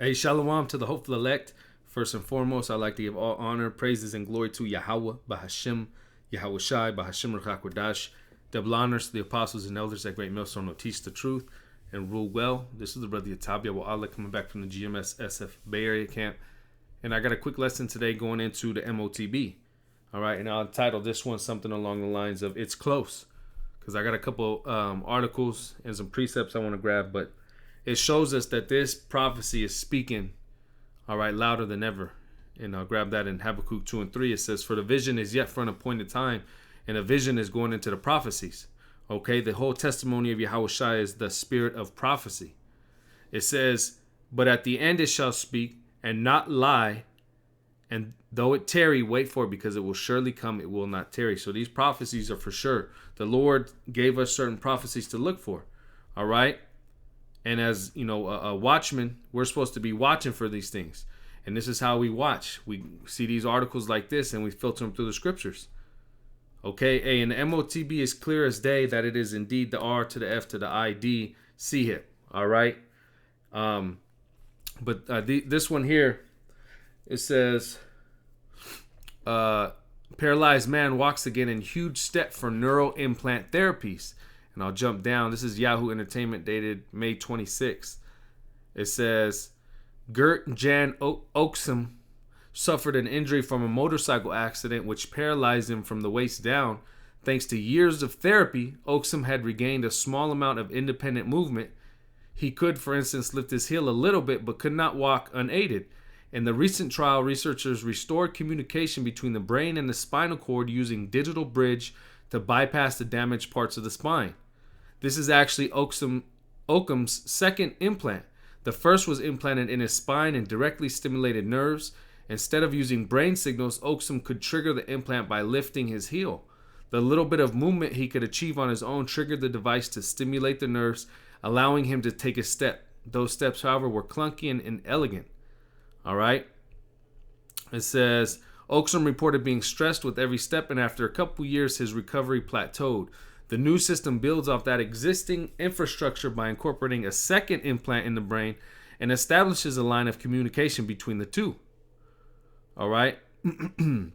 Hey, shalom to the hopeful elect. First and foremost, I'd like to give all honor, praises, and glory to Yahweh, Bahashim, Yahweh Shai, Bahashim Ruach. Double honors to the apostles and elders that great millstone will teach the truth and rule well. This is the brother Yatabia Allah coming back from the GMS SF Bay Area camp. And I got a quick lesson today going into the MOTB. All right, and I'll title this one something along the lines of It's Close. Because I got a couple articles and some precepts I want to grab, but it shows us that this prophecy is speaking, all right, louder than ever. And I'll grab that in Habakkuk 2 and 3. It says, for the vision is yet for an appointed time, and a vision is going into the prophecies. Okay, the whole testimony of Yahweh Shai is the spirit of prophecy. It says, but at the end it shall speak and not lie, and though it tarry, wait for it, because it will surely come, it will not tarry. So these prophecies are for sure. The Lord gave us certain prophecies to look for, all right? And as, you know, a watchman, we're supposed to be watching for these things. And this is how we watch. We see these articles like this and we filter them through the scriptures. Okay, and the MOTB is clear as day that it is indeed the R to the F to the ID CHIP. All right. This one here, it says, paralyzed man walks again in huge step for neural implant therapies. And I'll jump down. This is Yahoo Entertainment dated May 26th. It says, Gert Jan Oaksum suffered an injury from a motorcycle accident which paralyzed him from the waist down. Thanks to years of therapy, Oaksum had regained a small amount of independent movement. He could, for instance, lift his heel a little bit, but could not walk unaided. In the recent trial, researchers restored communication between the brain and the spinal cord using digital bridge to bypass the damaged parts of the spine. This is actually Oakum's second implant. The first was implanted in his spine and directly stimulated nerves. Instead of using brain signals, Oakum could trigger the implant by lifting his heel. The little bit of movement he could achieve on his own triggered the device to stimulate the nerves, allowing him to take a step. Those steps, however, were clunky and inelegant. All right. It says, Oakum reported being stressed with every step, and after a couple years, his recovery plateaued. The new system builds off that existing infrastructure by incorporating a second implant in the brain and establishes a line of communication between the two. All right. I'm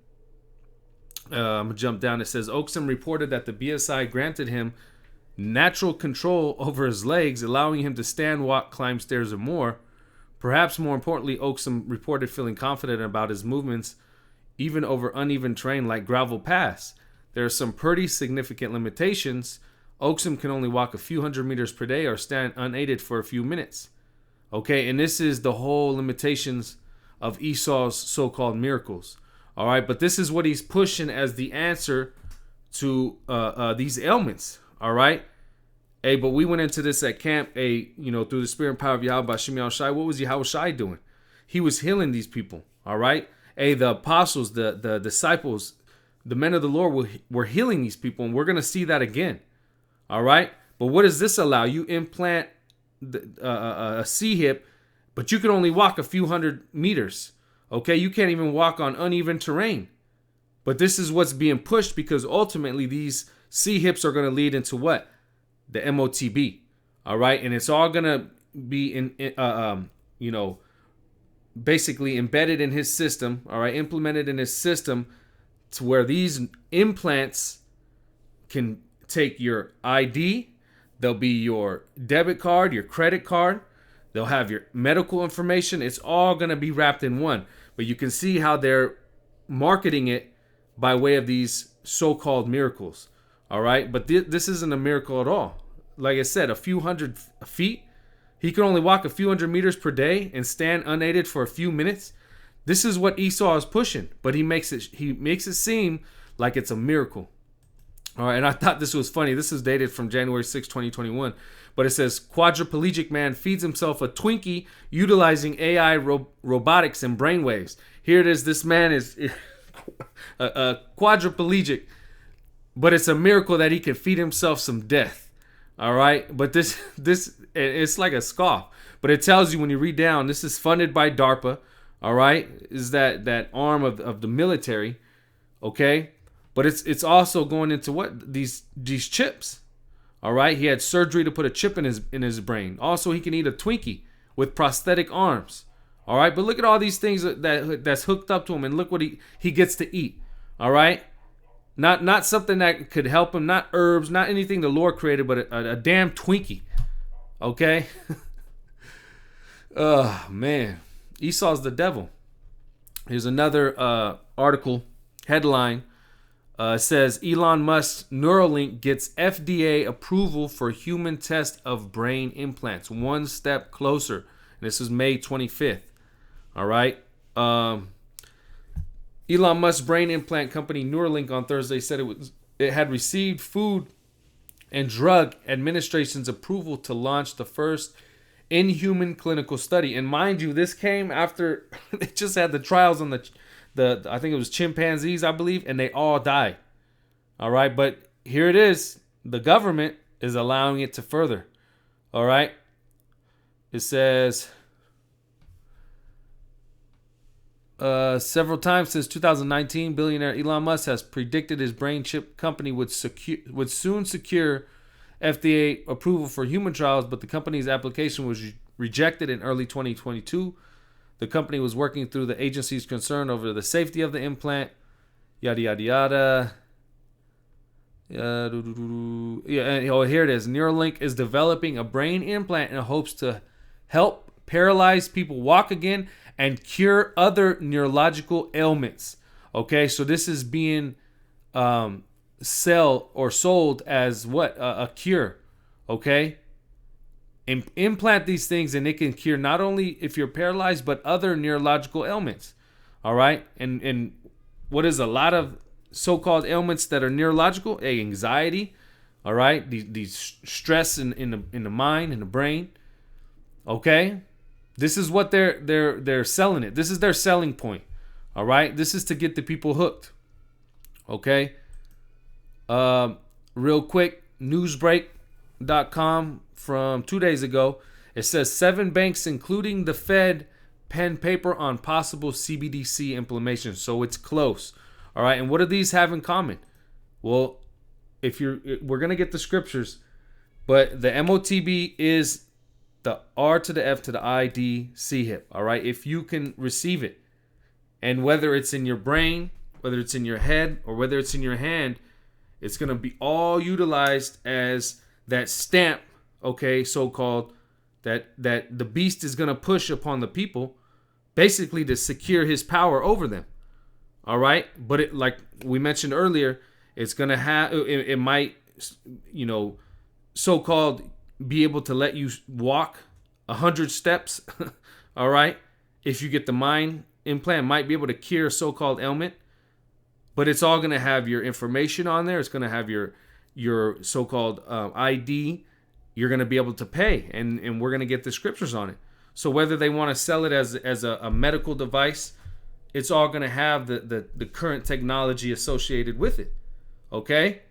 going to jump down. It says, Oakum reported that the BSI granted him natural control over his legs, allowing him to stand, walk, climb stairs, or more. Perhaps more importantly, Oakum reported feeling confident about his movements, even over uneven terrain like gravel paths. There are some pretty significant limitations. Oakum can only walk a few hundred meters per day or stand unaided for a few minutes. Okay, and this is the whole limitations of Esau's so-called miracles. All right, but this is what he's pushing as the answer to these ailments. All right. Hey, but we went into this at camp, through the spirit and power of Yahweh Shai Shai. What was Yahweh Shai doing? He was healing these people. All right. Hey, the apostles, the disciples, the men of the Lord were healing these people, and we're going to see that again. All right. But what does this allow? You implant a C-hip, but you can only walk a few hundred meters. Okay. You can't even walk on uneven terrain. But this is what's being pushed, because ultimately these C-hips are going to lead into what? The MOTB. All right. And it's all going to be basically embedded in his system. All right. Implemented in his system, to where these implants can take your ID, they'll be your debit card, your credit card, they'll have your medical information. It's all going to be wrapped in one. But you can see how they're marketing it by way of these so-called miracles. All right. But this isn't a miracle at all. Like I said, a few hundred feet. He can only walk a few hundred meters per day and stand unaided for a few minutes. This is what Esau is pushing, but he makes it seem like it's a miracle. All right, and I thought this was funny. This is dated from January 6, 2021. But it says, quadriplegic man feeds himself a Twinkie utilizing AI robotics and brainwaves. Here it is. This man is a quadriplegic, but it's a miracle that he can feed himself some death. All right, but this it's like a scoff. But it tells you when you read down, this is funded by DARPA. All right, is that arm of the military, okay? But it's also going into what these chips. All right, he had surgery to put a chip in his brain. Also, he can eat a Twinkie with prosthetic arms. All right, but look at all these things that's hooked up to him, and look what he gets to eat. All right, not something that could help him, not herbs, not anything the Lord created, but a damn Twinkie. Okay. Oh man, Esau's the devil. Here's another article headline. Says Elon Musk's Neuralink gets FDA approval for human test of brain implants. One step closer. And this is May 25th. All right. Elon Musk's brain implant company Neuralink on Thursday said it had received Food and Drug Administration's approval to launch the first in-human clinical study. And mind you, this came after they just had the trials on the I think it was chimpanzees, I believe, and they all died. All right, but here it is. The government is allowing it to further. All right. It says several times since 2019, billionaire Elon Musk has predicted his brain chip company would soon secure FDA approval for human trials, but the company's application was rejected in early 2022. The company was working through the agency's concern over the safety of the implant. Yada, yada, yada. Here it is. Neuralink is developing a brain implant in hopes to help paralyzed people walk again and cure other neurological ailments. Okay, so this is being sold as what? A cure. Okay? Implant these things and it can cure not only if you're paralyzed, but other neurological ailments. All right. And what is a lot of so-called ailments that are neurological? Anxiety. All right. These stress in the mind, in the brain. Okay. This is what they're selling it. This is their selling point. All right. This is to get the people hooked. Okay. Real quick, newsbreak.com from 2 days ago. It says 7 banks, including the Fed, pen paper on possible CBDC implementation. So it's close. All right. And what do these have in common? Well, we're going to get the scriptures, but the MOTB is the R to the F to the I, D, C hip. All right. If you can receive it, and whether it's in your brain, whether it's in your head, or whether it's in your hand, it's going to be all utilized as that stamp, okay, so-called, that the beast is going to push upon the people, basically to secure his power over them. All right? But it, like we mentioned earlier, it's going to have, it might, so-called be able to let you walk 100 steps, all right? If you get the mind implant, it might be able to cure a so-called ailment. But it's all going to have your information on there. It's going to have your so-called ID. You're going to be able to pay, and we're going to get the scriptures on it. So whether they want to sell it as a medical device, it's all going to have the current technology associated with it. Okay?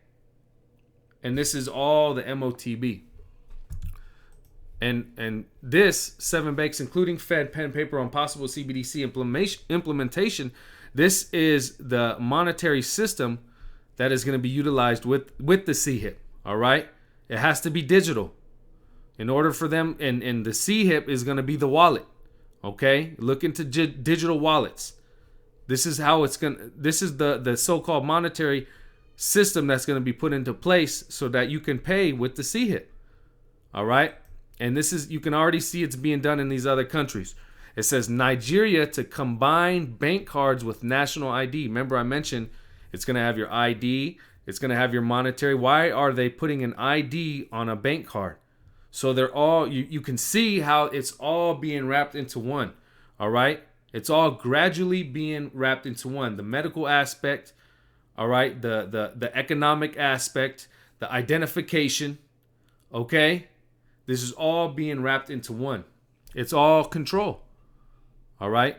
And this is all the MOTB. And this 7 banks, including Fed, pen paper on possible CBDC implementation. This is the monetary system that is going to be utilized with the C-HIP, all right? It has to be digital in order for them, and the C-HIP is going to be the wallet, okay? Look into digital wallets. This is how it's going to, this is the so-called monetary system that's going to be put into place so that you can pay with the C-HIP, all right? And this is, you can already see it's being done in these other countries. It says Nigeria to combine bank cards with national ID. Remember I mentioned it's going to have your ID. It's going to have your monetary. Why are they putting an ID on a bank card? So they're all, you can see how it's all being wrapped into one. All right. It's all gradually being wrapped into one. The medical aspect. All right. The economic aspect, the identification. Okay. This is all being wrapped into one. It's all control. All right.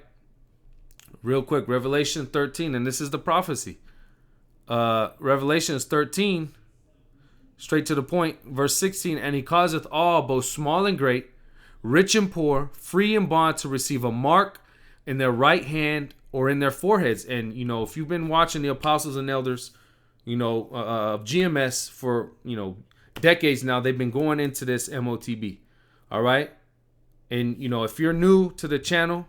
Real quick, Revelation 13, and this is the prophecy. Revelation 13, straight to the point, verse 16, and he causeth all, both small and great, rich and poor, free and bond, to receive a mark in their right hand or in their foreheads. And, if you've been watching the apostles and elders, of GMS for, decades now, they've been going into this MOTB. All right. And, if you're new to the channel,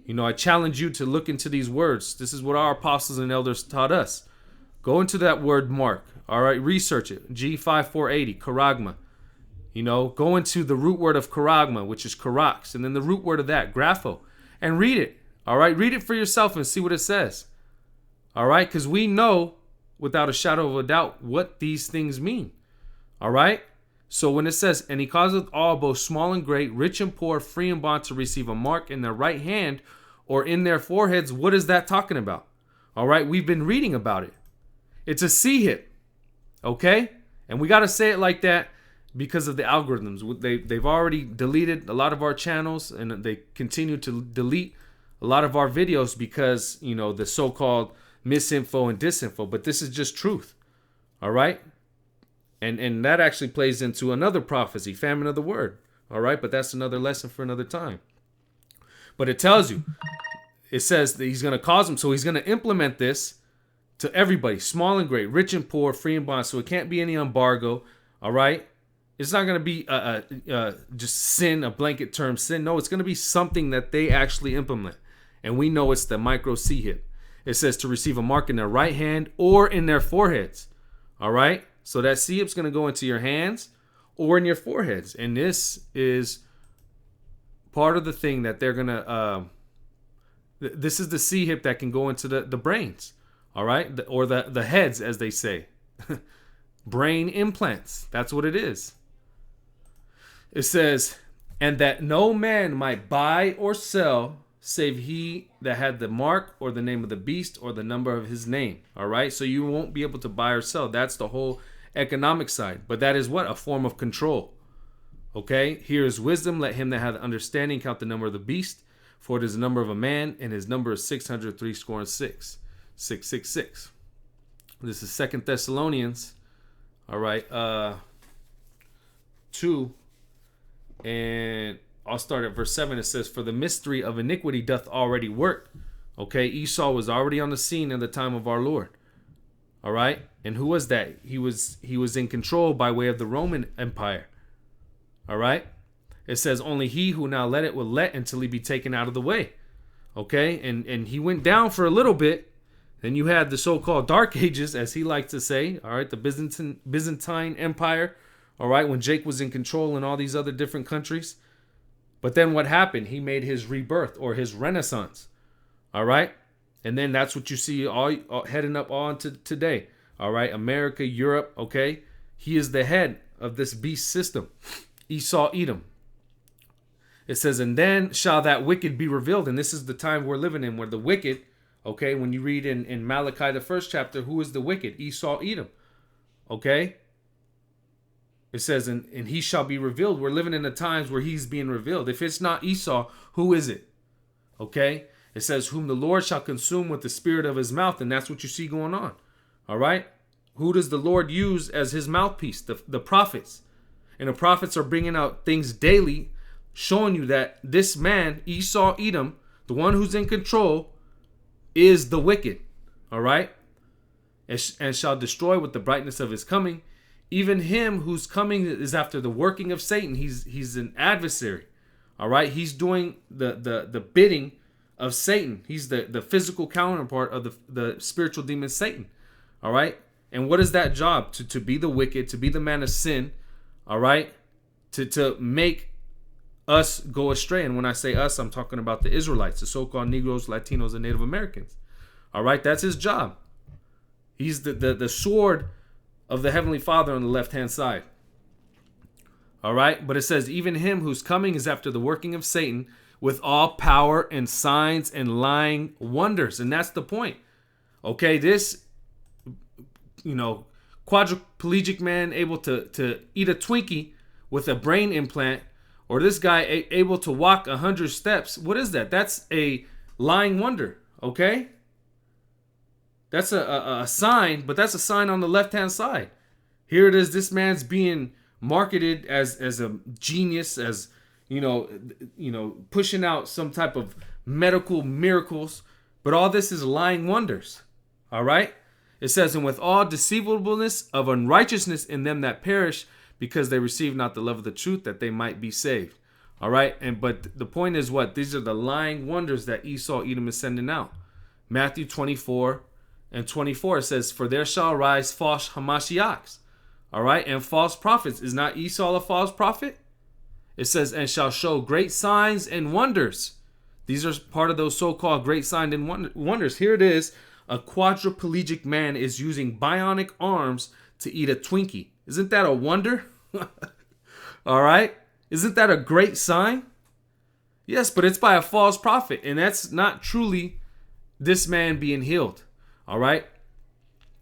I challenge you to look into these words. This is what our apostles and elders taught us. Go into that word mark. All right, research it. G5480, charagma. Go into the root word of charagma, which is charax, and then the root word of that, grapho, and read it. All right, read it for yourself and see what it says. All right, because we know without a shadow of a doubt what these things mean. All right, so when it says, and he causeth all, both small and great, rich and poor, free and bond, to receive a mark in their right hand or in their foreheads, what is that talking about? All right, we've been reading about it. It's a C-hip, okay? And we got to say it like that because of the algorithms. They've already deleted a lot of our channels, and they continue to delete a lot of our videos because, the so-called misinfo and disinfo. But this is just truth, all right? And that actually plays into another prophecy, famine of the word, all right? But that's another lesson for another time. But it tells you, it says that he's going to cause them, so he's going to implement this to everybody, small and great, rich and poor, free and bond. So it can't be any embargo, all right? It's not going to be just sin, a blanket term sin. No, it's going to be something that they actually implement. And we know it's the micro C-hip. It says to receive a mark in their right hand or in their foreheads, all right? So that C-hip's going to go into your hands or in your foreheads. And this is part of the thing that they're going to, this is the C-hip that can go into the brains. All right, or the heads, as they say. Brain implants. That's what it is. It says, and that no man might buy or sell save he that had the mark or the name of the beast or the number of his name. All right, so you won't be able to buy or sell. That's the whole economic side. But that is what? A form of control. Okay, here is wisdom. Let him that hath understanding count the number of the beast, for it is the number of a man, and his number is 666. 666. This is 2 Thessalonians, all right, 2, and I'll start at verse 7. It says, for the mystery of iniquity doth already work. Okay, Esau was already on the scene in the time of our Lord. All right, and who was that? He was in control by way of the Roman Empire. All right, it says, only he who now let it will let until he be taken out of the way. Okay, and he went down for a little bit. Then you had the so-called Dark Ages, as he liked to say, all right, the Byzantine Empire, all right, when Jake was in control in all these other different countries. But then what happened? He made his rebirth or his renaissance, all right? And then that's what you see all heading up on to today, all right? America, Europe, okay? He is the head of this beast system, Esau, Edom. It says, and then shall that wicked be revealed. And this is the time we're living in where the wicked, okay, when you read in Malachi, the first chapter, who is the wicked? Esau, Edom. Okay? It says, and he shall be revealed. We're living in the times where he's being revealed. If it's not Esau, who is it? Okay? It says, whom the Lord shall consume with the spirit of his mouth. And that's what you see going on. All right? Who does the Lord use as his mouthpiece? The prophets. And the prophets are bringing out things daily, showing you that this man, Esau, Edom, the one who's in control, is the wicked, all right? And shall destroy with the brightness of his coming. Even him whose coming is after the working of Satan. He's an adversary, all right? He's doing the bidding of Satan. He's the physical counterpart of the spiritual demon Satan, all right? And what is that job? To be the wicked, to be the man of sin, all right? To make us go astray. And when I say us, I'm talking about the Israelites, the so-called Negroes, Latinos, and Native Americans. All right, that's his job. He's the sword of the Heavenly Father on the left-hand side. All right, but it says, even him whose coming is after the working of Satan, with all power and signs and lying wonders. And that's the point. Okay, this, quadriplegic man able to eat a Twinkie with a brain implant, or this guy able to walk 100 steps. What is that? That's a lying wonder, okay? That's a sign, but that's a sign on the left-hand side. Here it is, this man's being marketed as a genius, as, pushing out some type of medical miracles, but all this is lying wonders, all right? It says, and with all deceivableness of unrighteousness in them that perish, because they receive not the love of the truth, that they might be saved. All right. But the point is what? These are the lying wonders that Esau, Edom is sending out. Matthew 24 and 24 it says, for there shall arise false Hamashiachs. All right. And false prophets. Is not Esau a false prophet? It says, and shall show great signs and wonders. These are part of those so-called great signs and wonders. Here it is. A quadriplegic man is using bionic arms to eat a Twinkie. Isn't that a wonder? All right. Isn't that a great sign? Yes, but it's by a false prophet. And that's not truly this man being healed. All right.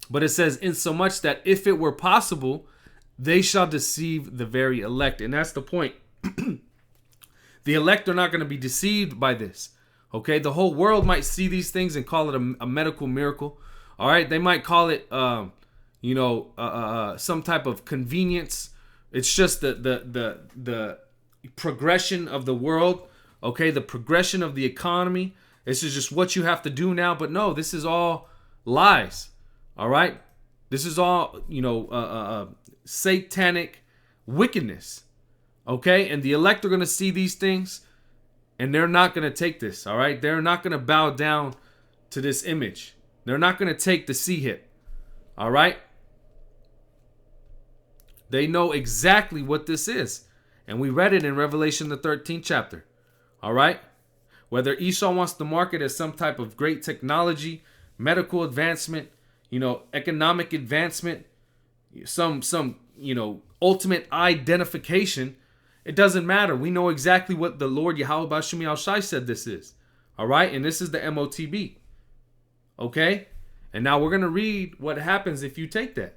But it says, insomuch that if it were possible, they shall deceive the very elect. And that's the point. The elect are not going to be deceived by this. Okay, the whole world might see these things and call it a medical miracle. All right, they might call it, some type of convenience. It's just the progression of the world. Okay, the progression of the economy. This is just what you have to do now. But no, this is all lies. All right, this is all satanic wickedness. Okay, and the elect are going to see these things and they're not going to take this. All right, they're not going to bow down to this image. They're not going to take the C-hip. All right, they know exactly what this is. And we read it in Revelation, the 13th chapter. All right, whether Esau wants to market as some type of great technology, medical advancement, economic advancement, some ultimate identification. It doesn't matter. We know exactly what the Lord Yahweh Bashim Yahushai said this is. All right. And this is the MOTB. Okay. And now we're going to read what happens if you take that.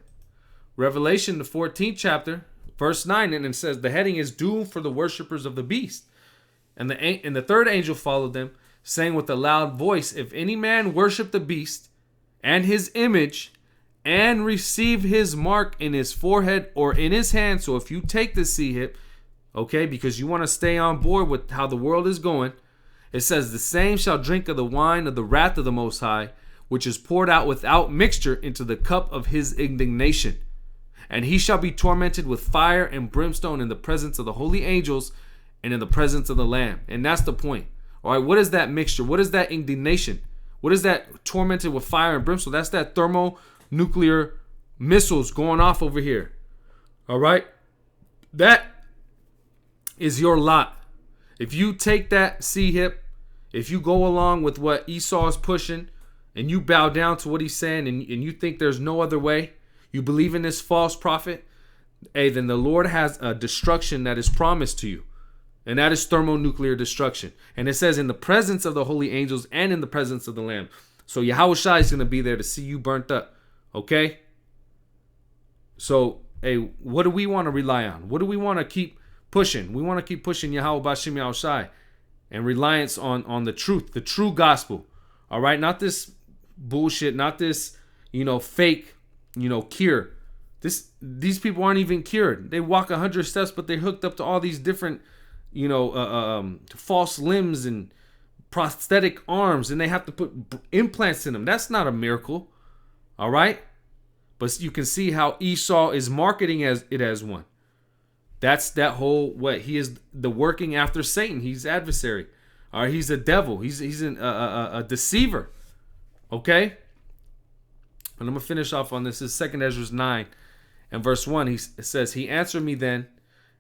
Revelation, the 14th chapter, verse 9. And it says, the heading is doom for the worshipers of the beast. And the third angel followed them, saying with a loud voice, if any man worship the beast and his image and receive his mark in his forehead or in his hand. So if you take the C-hip, okay, because you want to stay on board with how the world is going. It says, the same shall drink of the wine of the wrath of the Most High, which is poured out without mixture into the cup of his indignation. And he shall be tormented with fire and brimstone in the presence of the holy angels and in the presence of the Lamb. And that's the point. All right, what is that mixture? What is that indignation? What is that tormented with fire and brimstone? That's that thermonuclear missiles going off over here. All right, that is your lot. If you take that C-hip, if you go along with what Esau is pushing and you bow down to what he's saying and you think there's no other way, you believe in this false prophet, hey, then the Lord has a destruction that is promised to you. And that is thermonuclear destruction. And it says in the presence of the holy angels and in the presence of the Lamb. So Yahushua is going to be there to see you burnt up. Okay? So, hey, what do we want to rely on? What do we want to keep pushing? We want to keep pushing Yahweh Bashim Yahushai and reliance on the truth, the true gospel. All right? Not this bullshit, not this, fake, cure. These people aren't even cured. They walk 100 steps, but they're hooked up to all these different, false limbs and prosthetic arms, and they have to put implants in them. That's not a miracle. All right? But you can see how Esau is marketing it as one. That's that whole, he is the working after Satan. He's adversary. All right, he's a devil. He's a deceiver. Okay? And I'm going to finish off on this. This is 2 Ezra 9 and verse 1. It says, he answered me then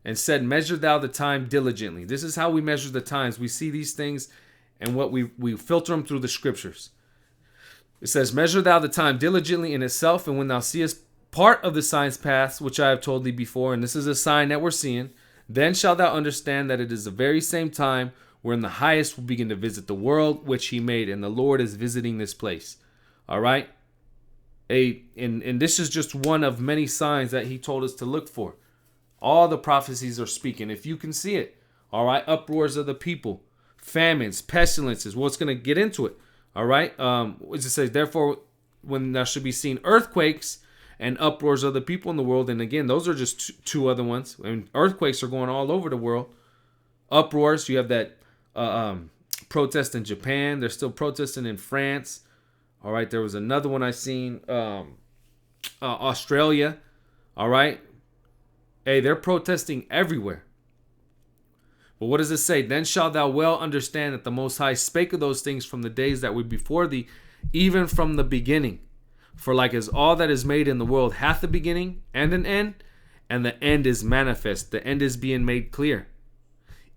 and said, measure thou the time diligently. This is how we measure the times. We see these things and what we filter them through the scriptures. It says, measure thou the time diligently in itself, and when thou seest part of the signs pass, which I have told thee before, and this is a sign that we're seeing, then shalt thou understand that it is the very same time wherein the highest will begin to visit the world which he made, and the Lord is visiting this place. All right? And this is just one of many signs that he told us to look for. All the prophecies are speaking. If you can see it, all right, uproars of the people, famines, pestilences. Well, it's going to get into it. All right. It says, therefore, when there should be seen earthquakes and uproars of the people in the world. And again, those are just two other ones. And earthquakes are going all over the world. Uproars. You have that protest in Japan. They're still protesting in France. All right. There was another one I seen. Australia. All right. Hey, they're protesting everywhere. But what does it say? Then shalt thou well understand that the Most High spake of those things from the days that were before thee, even from the beginning. For like as all that is made in the world hath a beginning and an end, and the end is manifest, the end is being made clear.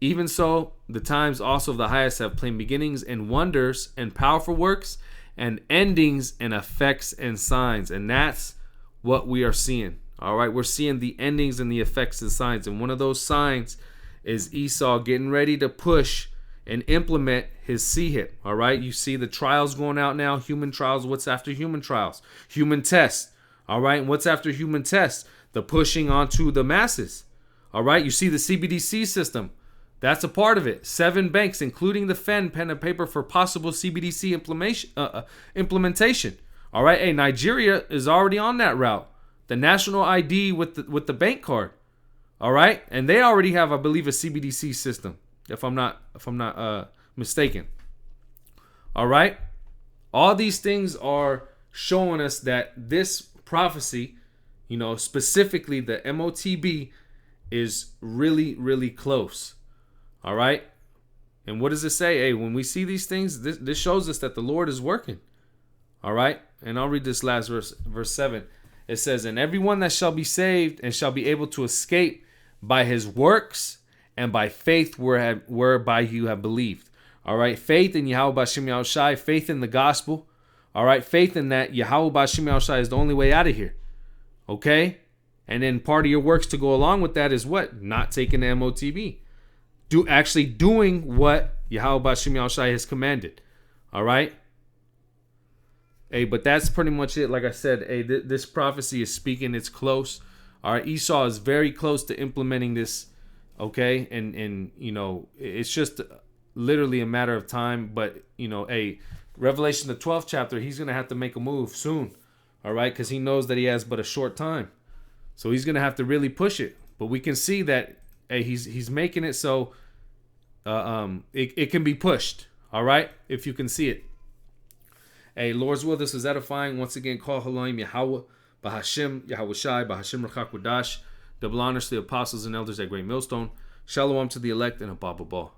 Even so, the times also of the highest have plain beginnings and wonders and powerful works and endings and effects and signs. And that's what we are seeing. All right, we're seeing the endings and the effects and signs. And one of those signs is Esau getting ready to push and implement his Sihit. All right, you see the trials going out now, human trials. What's after human trials? Human tests. All right, and what's after human tests? The pushing onto the masses. All right, you see the CBDC system. That's a part of it. 7 banks, including the Fed, pen and paper for possible CBDC implementation. All right, hey, Nigeria is already on that route. The national ID with the bank card. All right, and they already have, I believe, a CBDC system, if I'm not mistaken. All right, all these things are showing us that this prophecy, specifically the MOTB, is really, really close. All right, and what does it say? Hey, when we see these things, this shows us that the Lord is working. All right, and I'll read this last verse 7. It says, and everyone that shall be saved and shall be able to escape by his works and by faith whereby you have believed. All right, faith in Yahweh B'Shem Yahushai, faith in the gospel. All right, faith in that Yahweh B'Shem Yahushai is the only way out of here. Okay, and then part of your works to go along with that is what? Not taking the MOTB. Actually doing what Yahweh B'Shem Yahushai has commanded. All right. Hey, but that's pretty much it. Like I said, hey, this prophecy is speaking. It's close. All right, Esau is very close to implementing this. Okay, and it's just literally a matter of time. But hey, Revelation the 12th chapter, he's gonna have to make a move soon. All right, because he knows that he has but a short time, so he's gonna have to really push it. But we can see that hey, he's making it so it can be pushed. All right, if you can see it. Hey, Lord's will, this is edifying. Once again, call Haloim Yahweh, Bahashim, Yahweh Shai, Bahashim Rachak Wadash. Double honors to the apostles and elders at Great Millstone. Shalom to the elect and a Baba Ball.